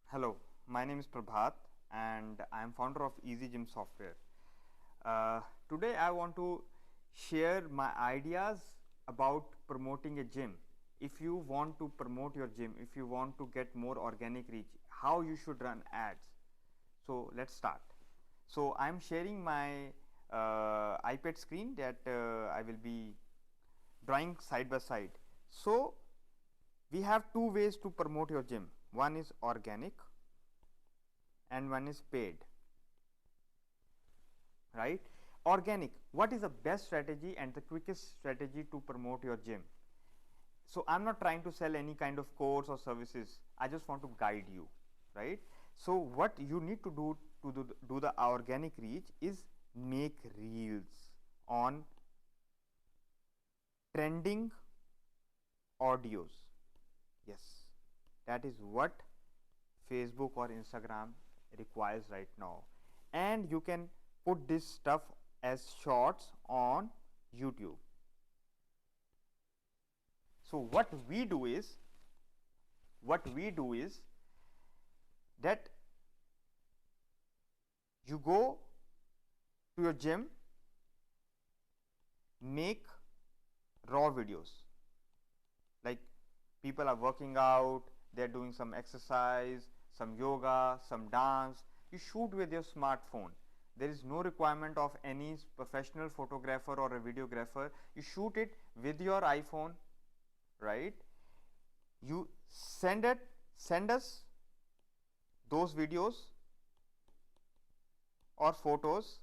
Hello, my name is Prabhat and I am founder of Easy Gym Software. Uh, Today I want to share my ideas about promoting a gym. If you want to promote your gym, if you want to get more organic reach, how you should run ads. So let's start. So I'm sharing my iPad screen that I will be drawing side by side. So we have two ways to promote your gym. One is organic and one is paid, right? Organic, what is the best strategy and the quickest strategy to promote your gym? So I'm not trying to sell any kind of course or services, I just want to guide you, right? So what you need to do to do the organic reach is make reels on trending audios. Yes, that is what Facebook or Instagram requires right now. And you can put this stuff as shorts on YouTube. So what we do is that you go to your gym, make raw videos, like people are working out, they're doing some exercise, some yoga, some dance. You shoot with your smartphone. There is no requirement of any professional photographer or a videographer. You shoot it with your iPhone, right? You send us those videos or photos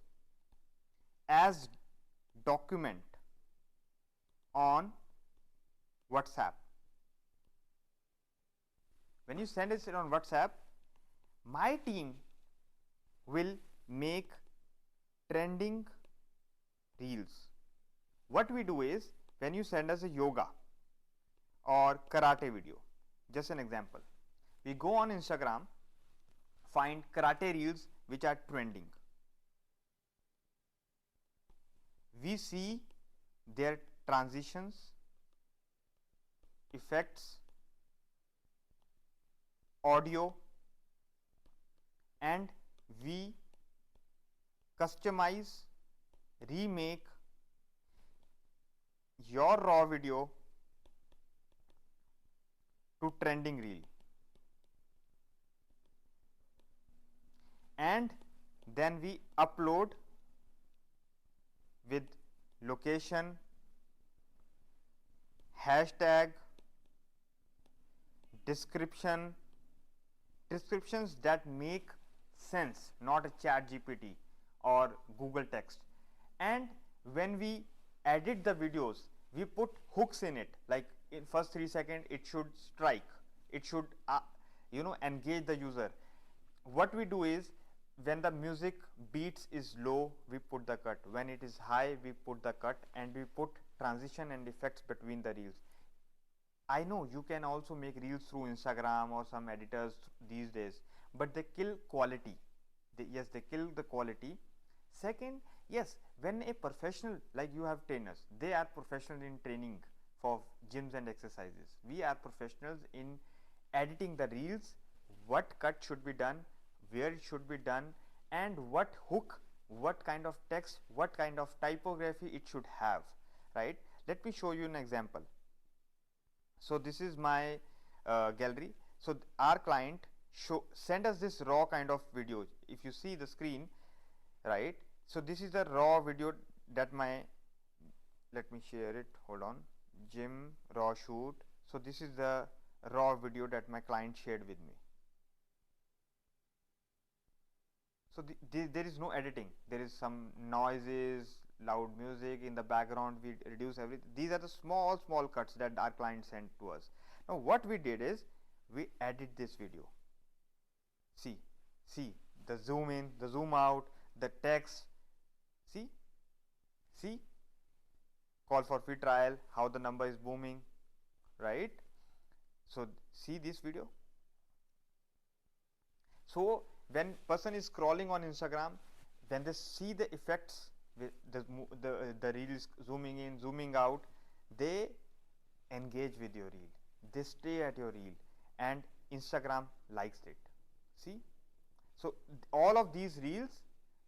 as document on WhatsApp. When you send it on WhatsApp, my team will make trending reels. What we do is, when you send us a yoga or karate video, just an example, we go on Instagram, find karate reels which are trending. We see their transitions, effects, audio, and we customize, remake your raw video to trending reel, and then we upload with location, hashtag, descriptions that make sense, not a chat GPT or Google text. And when we edit the videos, we put hooks in it, like in first 3 seconds it should strike, it should engage the user. What we do is, when the music beats is low, we put the cut, when it is high we put the cut, and we put transition and effects between the reels. I know you can also make reels through Instagram or some editors these days, but they kill quality. Yes, they kill the quality. Second, yes, when a professional, like you have trainers, they are professional in training for gyms and exercises. We are professionals in editing the reels, what cut should be done, where it should be done, and what hook, what kind of text, what kind of typography it should have, right? Let me show you an example. So this is my gallery. So our client send us this raw kind of video. If you see the screen, right? So this is the raw video that let me share it, hold on, gym raw shoot. So this is the raw video that my client shared with me. So there is no editing, there is some noises, loud music in the background, we reduce everything. These are the small cuts that our client sent to us. Now what we did is, we added this video. See the zoom in, the zoom out, the text. See call for free trial, how the number is booming, right? So see this video. So when person is scrolling on Instagram, when they see the effects, the reel is zooming in, zooming out, they engage with your reel, they stay at your reel, and Instagram likes it. See, so all of these reels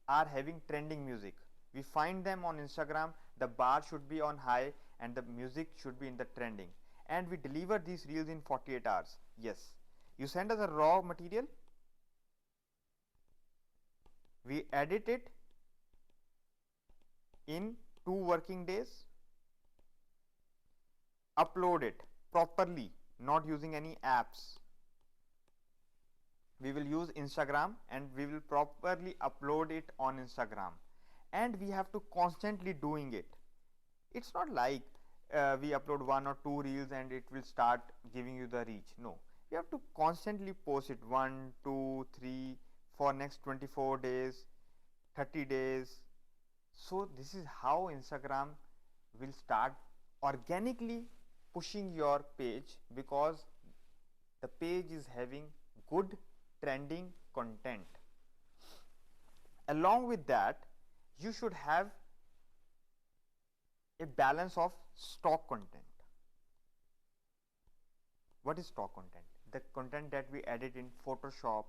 are having trending music. We find them on Instagram, the bar should be on high and the music should be in the trending, and we deliver these reels in 48 hours. Yes, you send us a raw material, we edit it in 2 working days, upload it properly, not using any apps. We will use Instagram and we will properly upload it on Instagram, and we have to constantly doing it. It's not like we upload 1 or 2 reels and it will start giving you the reach. No, you have to constantly post it 1, 2, 3 for next 24 days, 30 days. So this is how Instagram will start organically pushing your page, because the page is having good trending content. Along with that, you should have a balance of stock content. What is stock content? The content that we edit in Photoshop,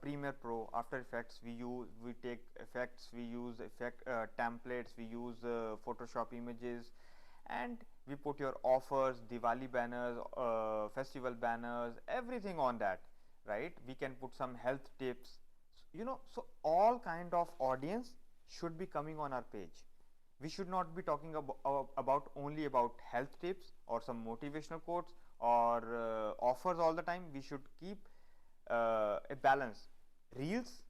Premiere Pro, After Effects. We take effects, we use effect templates, we use Photoshop images, and we put your offers, Diwali banners, festival banners, everything on that, right? We can put some health tips, so all kind of audience should be coming on our page. We should not be talking about only about health tips or some motivational quotes or offers all the time. We should keep a balance. Reels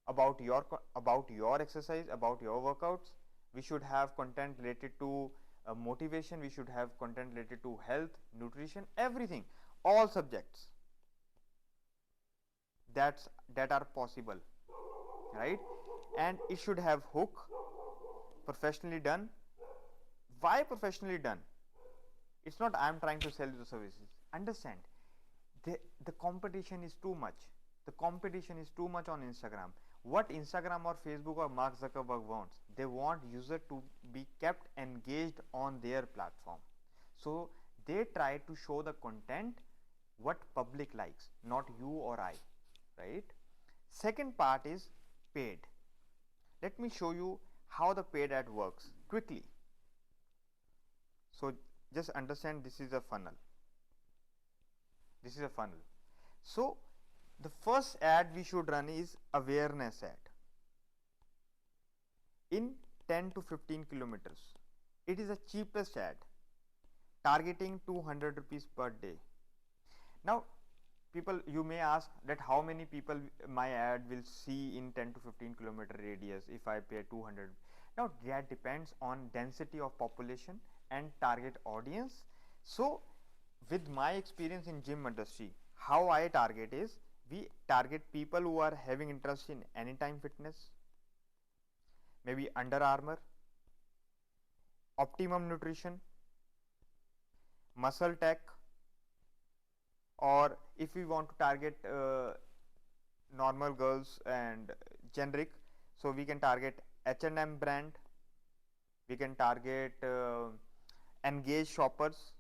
about your exercise, about your workouts. We should have content related to motivation. We should have content related to health, nutrition, everything, all subjects that are possible, right? And it should have hook, professionally done. Why professionally done? It's not I am trying to sell you the services. Understand, the competition is too much. The competition is too much on Instagram. What Instagram or Facebook or Mark Zuckerberg wants, they want user to be kept engaged on their platform. So they try to show the content what public likes, not you or I, right? Second part is paid. Let me show you how the paid ad works quickly. So just understand, this is a funnel. This is a funnel. So the first ad we should run is awareness ad in 10 to 15 kilometers. It is the cheapest ad, targeting 200 rupees per day. Now people, you may ask that how many people my ad will see in 10 to 15 kilometer radius if I pay 200. Now that depends on density of population and target audience. So with my experience in gym industry, how I target is, we target people who are having interest in Anytime Fitness, maybe Under Armour, Optimum Nutrition, Muscle Tech, or if we want to target normal girls and generic, so we can target H&M brand, we can target engaged shoppers,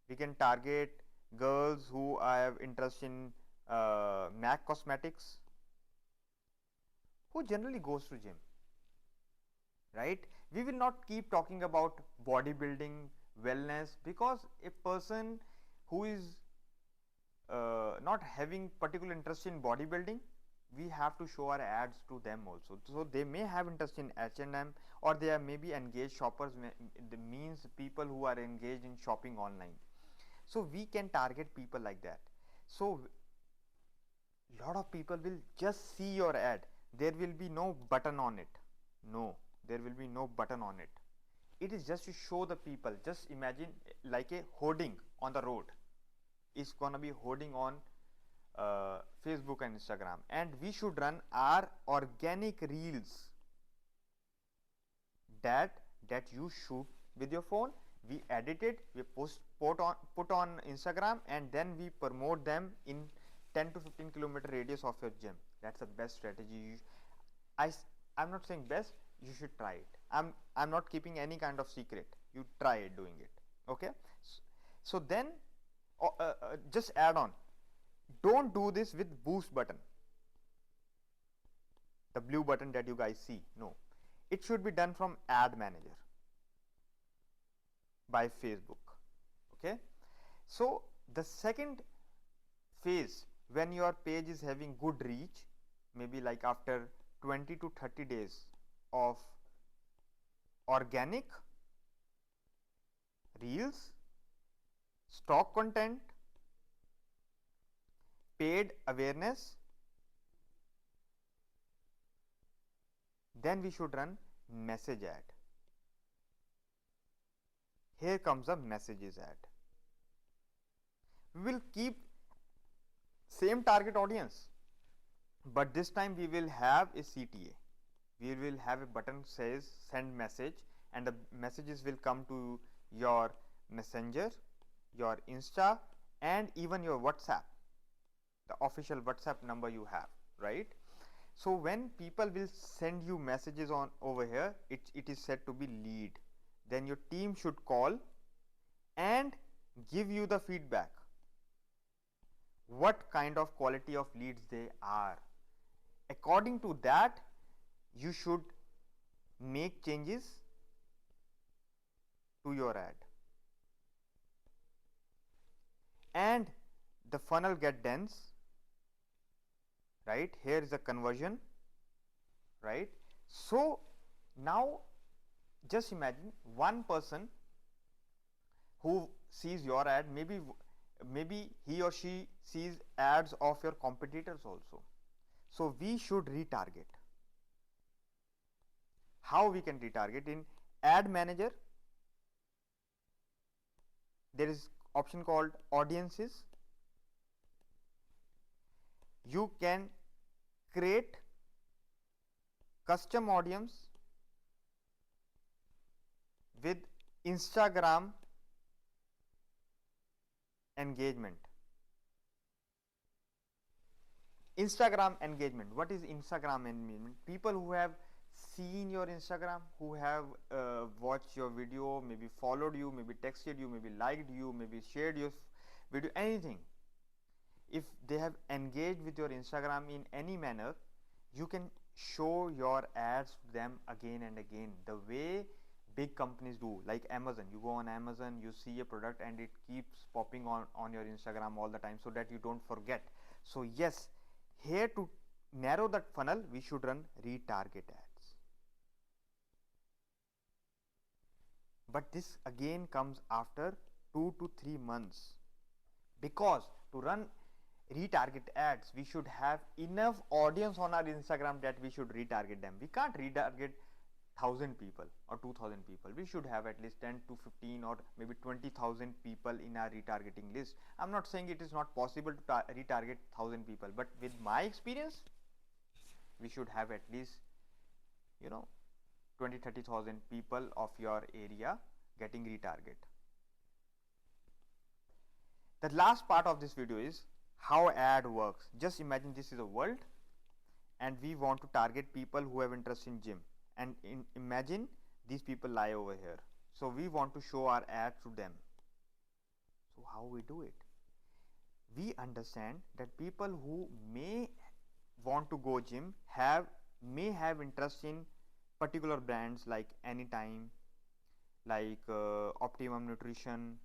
we can target girls who have interest in MAC cosmetics, who generally goes to gym, right? We will not keep talking about bodybuilding, wellness, because a person who is not having particular interest in bodybuilding, we have to show our ads to them also. So they may have interest in H&M, or they are maybe engaged shoppers, means people who are engaged in shopping online. So we can target people like that. So lot of people will just see your ad. There will be no button on it. No, there will be no button on it. It is just to show the people. Just imagine like a hoarding on the road. It's gonna be hoarding on Facebook and Instagram, and we should run our organic reels that you shoot with your phone. We edit it, we put on Instagram, and then we promote them in 10 to 15 kilometer radius of your gym. That's the best strategy. I'm not saying best, you should try it. I'm not keeping any kind of secret. You try it doing it. Okay. So then just add on, don't do this with boost button, the blue button that you guys see. No, it should be done from ad manager by Facebook. Okay, so the second phase, when your page is having good reach, maybe like after 20 to 30 days of organic reels, stock content, paid awareness, then we should run message ad. Here comes a messages ad. We will keep same target audience, but this time we will have a CTA. We will have a button says send message, and the messages will come to your messenger, your Insta, and even your WhatsApp, the official WhatsApp number you have, right? So when people will send you messages on over here, it is said to be lead. Then your team should call and give you the feedback, what kind of quality of leads they are. According to that, you should make changes to your ad, and the funnel get dense, right? Here is the conversion, right? So now just imagine one person who sees your ad, maybe he or she sees ads of your competitors also. So we should retarget. How we can retarget? In ad manager, there is option called audiences. You can create custom audience with Instagram engagement. Instagram engagement. What is Instagram engagement? People who have seen your Instagram, who have watched your video, maybe followed you, maybe texted you, maybe liked you, maybe shared your video, anything. If they have engaged with your Instagram in any manner, you can show your ads to them again and again, the way big companies do, like Amazon. You go on Amazon, you see a product and it keeps popping on your Instagram all the time, so that you don't forget. So yes, here to narrow that funnel, we should run retarget ads. But this again comes after 2 to 3 months, because to run retarget ads, we should have enough audience on our Instagram that we should retarget them. We can't retarget 1000 people or 2000 people. We should have at least 10 to 15 or maybe 20,000 people in our retargeting list. I'm not saying it is not possible to retarget 1000 people, but with my experience, we should have at least 20-30,000 people of your area getting retarget. The last part of this video is how ad works. Just imagine this is a world and we want to target people who have interest in gym, and imagine these people lie over here. So we want to show our ad to them. So how we do it? We understand that people who may want to go gym may have interest in particular brands like Anytime, like Optimum Nutrition,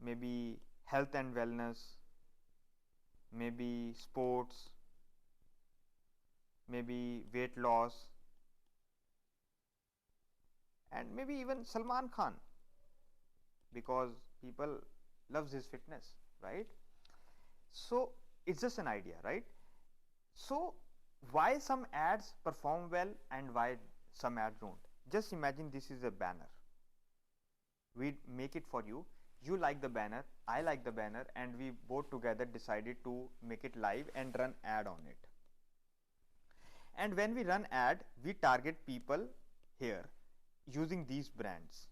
maybe health and wellness, maybe sports, maybe weight loss, and maybe even Salman Khan, because people loves his fitness, right? So it's just an idea, right? So why some ads perform well and why some ads don't? Just imagine this is a banner. We make it for you. You like the banner, I like the banner, and we both together decided to make it live and run ad on it. And when we run ad, we target people here using these brands,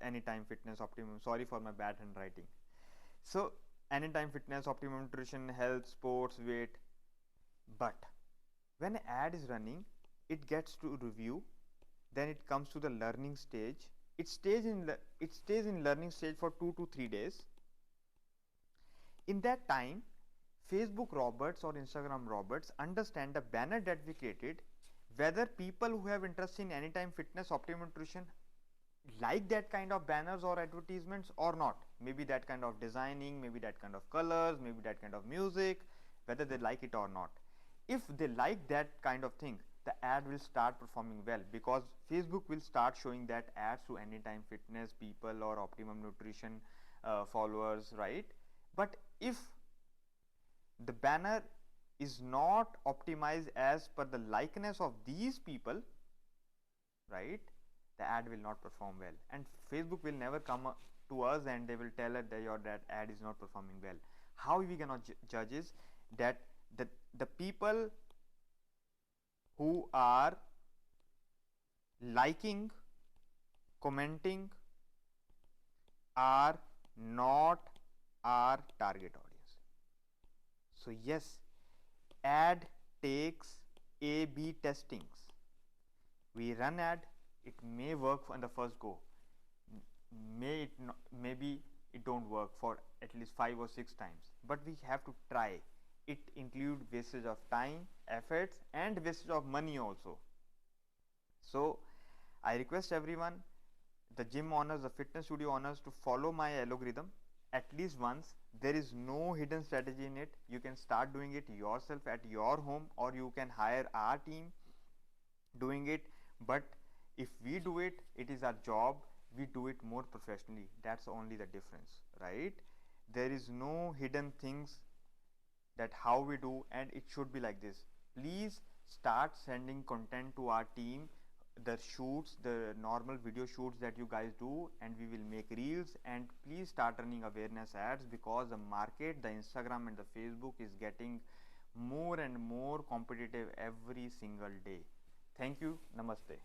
Anytime Fitness, Optimum. Sorry for my bad handwriting. So Anytime Fitness, Optimum Nutrition, Health, Sports, Weight. But when an ad is running, it gets to review, then it comes to the learning stage, it stays in learning stage for 2 to 3 days. In that time, Facebook robots or Instagram robots understand the banner that we created, whether people who have interest in anytime fitness, optimum nutrition like that kind of banners or advertisements or not. Maybe that kind of designing, maybe that kind of colors, maybe that kind of music, whether they like it or not. If they like that kind of thing, the ad will start performing well, because Facebook will start showing that ads to anytime fitness people or optimum nutrition followers, right? But if the banner is not optimized as per the likeness of these people, right, the ad will not perform well, and Facebook will never come to us and they will tell us that your that ad is not performing well. How we cannot judge is that the people who are liking, commenting are not our target audience. So yes, ad takes A/B testings. We run ad, it may work on the first go, maybe it don't work for at least 5 or 6 times, but we have to try. It include wastage of time, efforts, and wastage of money also. So I request everyone, the gym owners, the fitness studio owners, to follow my algorithm at least once. There is no hidden strategy in it. You can start doing it yourself at your home, or you can hire our team doing it. But if we do it, it is our job, we do it more professionally. That's only the difference, right? There is no hidden things that how we do, and it should be like this. Please start sending content to our team, the shoots, the normal video shoots that you guys do, and we will make reels. And please start running awareness ads, because the market, the Instagram and the Facebook is getting more and more competitive every single day. Thank you. Namaste.